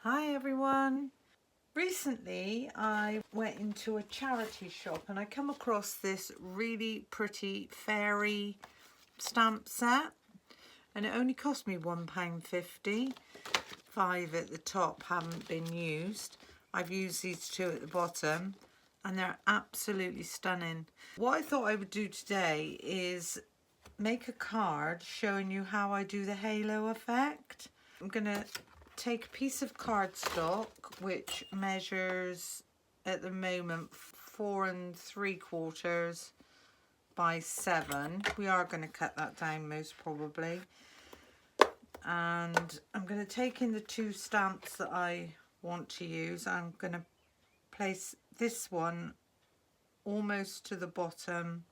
Hi everyone. Recently I went into a charity shop and I come across this really pretty fairy stamp set, and it only cost me £1.50. 5 at the top haven't been used. I've used these 2 at the bottom and they're absolutely stunning. What I thought I would do today is make a card showing you how I do the halo effect. I'm gonna take a piece of cardstock which measures at the moment 4 3/4 by 7. We are going to cut that down most probably, and I'm going to take in the 2 stamps that I want to use. I'm going to place this one almost to the bottom,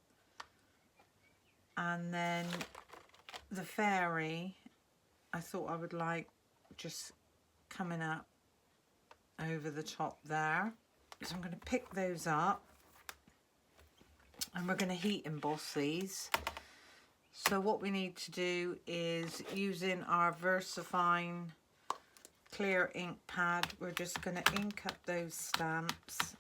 and then the fairy I thought I would like just coming up over the top there. So I'm going to pick those up and we're going to heat emboss these. So what we need to do is, using our VersaFine clear ink pad, we're just going to ink up those stamps.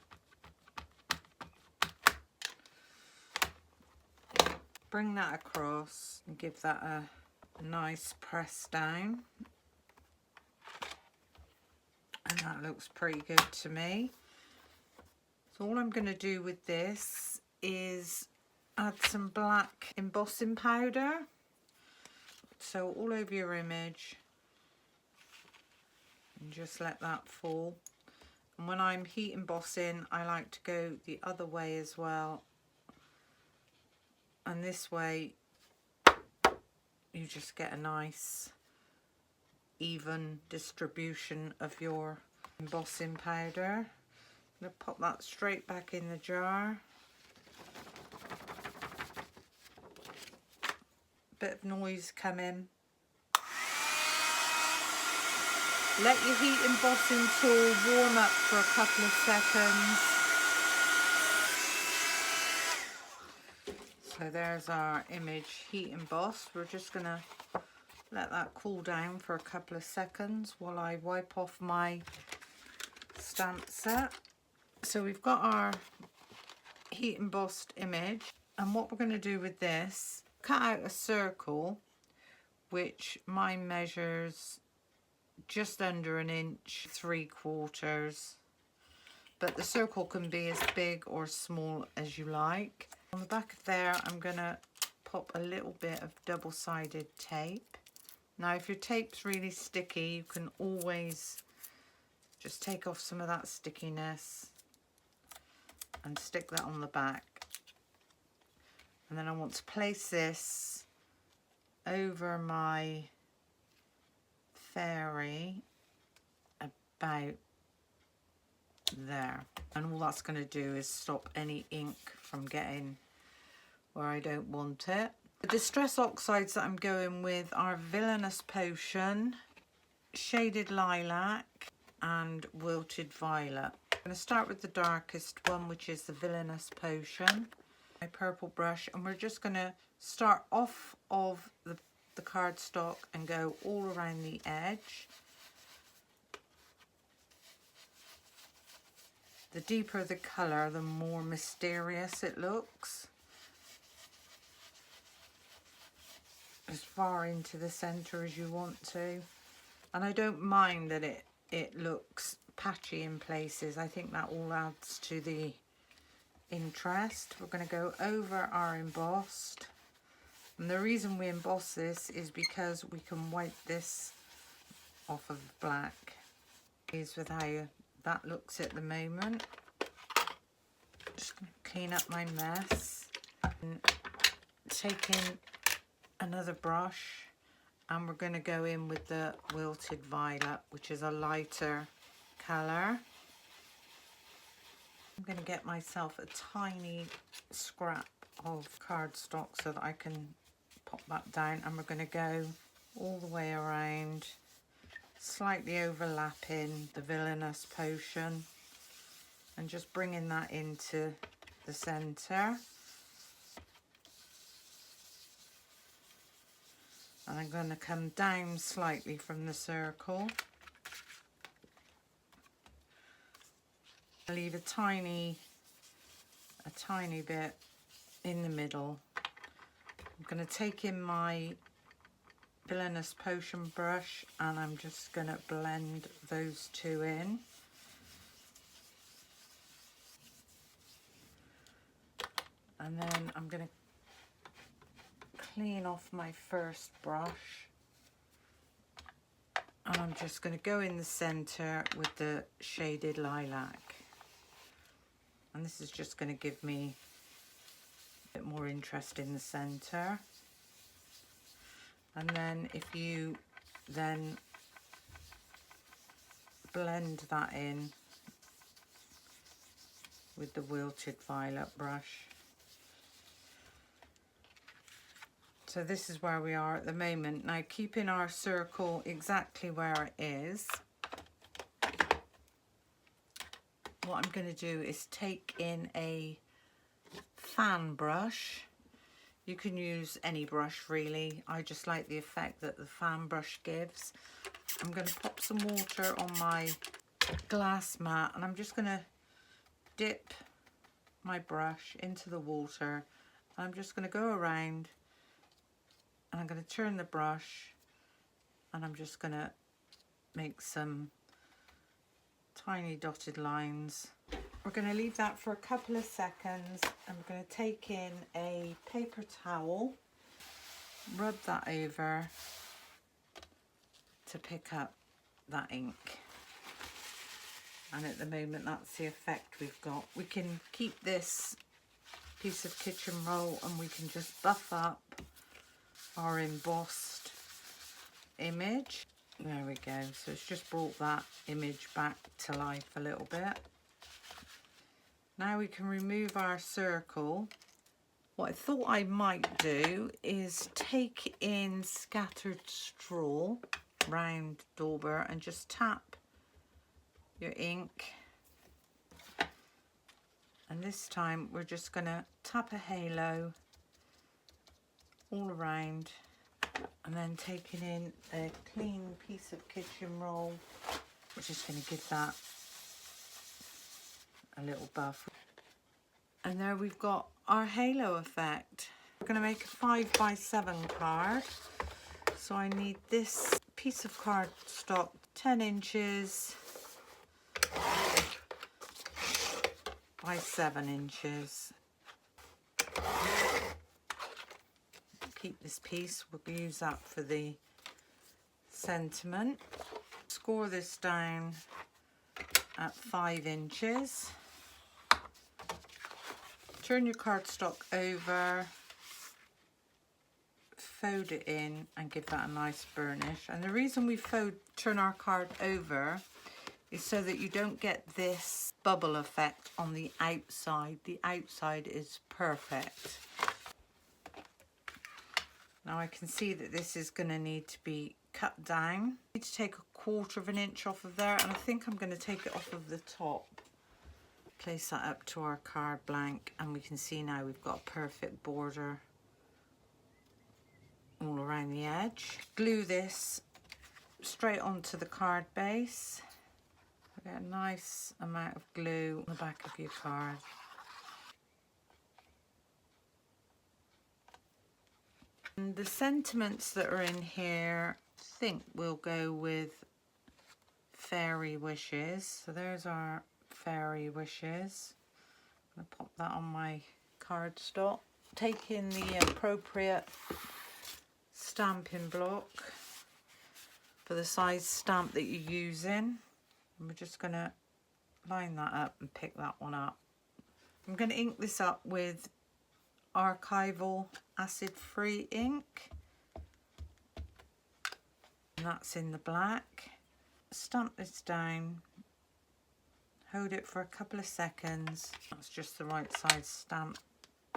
Bring that across and give that a nice press down. And that looks pretty good to me. So all I'm going to do with this is add some black embossing powder. So all over your image, and just let that fall. And when I'm heat embossing, I like to go the other way as well. And this way you just get a nice even distribution of your embossing powder. I'm going to pop that straight back in the jar. Bit of noise coming. Let your heat embossing tool warm up for a couple of seconds. So there's our image heat embossed. We're just going to let that cool down for a couple of seconds while I wipe off my stamp set. So we've got our heat embossed image, and what we're going to do with this, cut out a circle which mine measures just under 1.75 inches, but the circle can be as big or small as you like. On the back of there I'm going to pop a little bit of double-sided tape. Now if your tape's really sticky, you can always just take off some of that stickiness and stick that on the back. And then I want to place this over my fairy about there. And all that's going to do is stop any ink from getting where I don't want it. The distress oxides that I'm going with are Villainous Potion, Shaded Lilac and Wilted Violet. I'm going to start with the darkest one, which is the Villainous Potion. My purple brush, and we're just going to start off of the cardstock and go all around the edge. The deeper the colour, the more mysterious it looks. As far into the centre as you want to. And I don't mind that it looks patchy in places. I think that all adds to the interest. We're going to go over our embossed, and the reason we emboss this is because we can wipe this off of black. Is with how that looks at the moment. Just going to clean up my mess, and taking another brush, and we're going to go in with the Wilted Violet, which is a lighter colour. I'm going to get myself a tiny scrap of cardstock so that I can pop that down, and we're going to go all the way around, slightly overlapping the Villainous Potion and just bringing that into the centre. And I'm going to come down slightly from the circle. I leave a tiny bit in the middle. I'm going to take in my Villainous Potion brush and I'm just going to blend those two in. And then I'm going to clean off my first brush. And I'm just going to go in the center with the shaded lilac. And this is just going to give me a bit more interest in the center. And then if you then blend that in with the wilted violet brush. So this is where we are at the moment. Now keeping our circle exactly where it is, what I'm going to do is take in a fan brush. You can use any brush really. I just like the effect that the fan brush gives. I'm going to pop some water on my glass mat and I'm just going to dip my brush into the water. I'm just going to go around and I'm going to turn the brush and I'm just going to make some tiny dotted lines. We're going to leave that for a couple of seconds and we're going to take in a paper towel, rub that over to pick up that ink. And at the moment that's the effect we've got. We can keep this piece of kitchen roll and we can just buff up our embossed image. There we go. So it's just brought that image back to life a little bit. Now we can remove our circle. What I thought I might do is take in scattered straw round Dauber and just tap your ink. And this time we're just going to tap a halo all around and then taking in a clean piece of kitchen roll. We're just going to give that a little buff. And there we've got our halo effect. We're going to make a 5x7 card. So I need this piece of cardstock, 10 inches by 7 inches. Keep this piece, we'll use that for the sentiment. Score this down at 5 inches. Turn your cardstock over, fold it in and give that a nice burnish. And the reason we turn our card over is so that you don't get this bubble effect on the outside. The outside is perfect. Now I can see that this is going to need to be cut down. I need to take 1/4 inch off of there and I think I'm going to take it off of the top. Place that up to our card blank and we can see now we've got a perfect border all around the edge. Glue this straight onto the card base. Get a nice amount of glue on the back of your card. And the sentiments that are in here, I think we'll go with fairy wishes. So there's our fairy wishes. I'm going to pop that on my cardstock. Take in the appropriate stamping block for the size stamp that you're using. And we're just going to line that up and pick that one up. I'm going to ink this up with archival acid-free ink. And that's in the black. Stamp this down. Hold it for a couple of seconds. That's just the right size stamp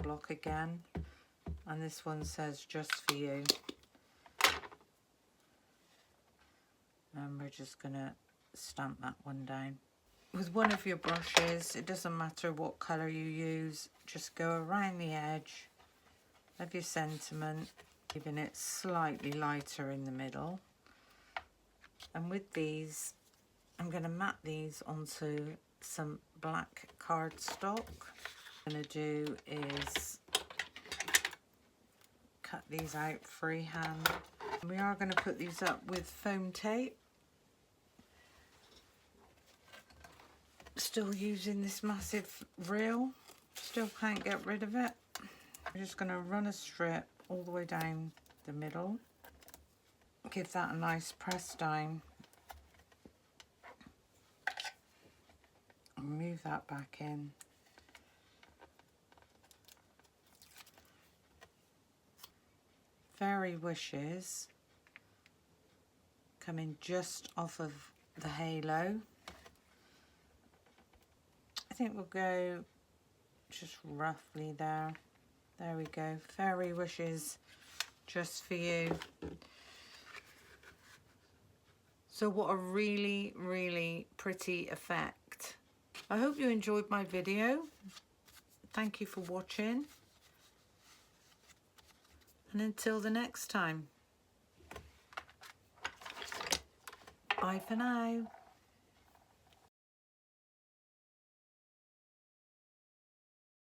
block again. And this one says just for you. And we're just going to stamp that one down. With one of your brushes, it doesn't matter what colour you use, just go around the edge of your sentiment, leaving it slightly lighter in the middle. And with these, I'm going to mat these onto some black cardstock. What I'm going to do is cut these out freehand. We are going to put these up with foam tape. Still using this massive reel, still can't get rid of it. I'm just going to run a strip all the way down the middle, give that a nice press down, and move that back in. Fairy wishes coming just off of the halo. I think we'll go just roughly there. There we go. Fairy wishes just for you. So what a really, really pretty effect. I hope you enjoyed my video. Thank you for watching. And until the next time. Bye for now.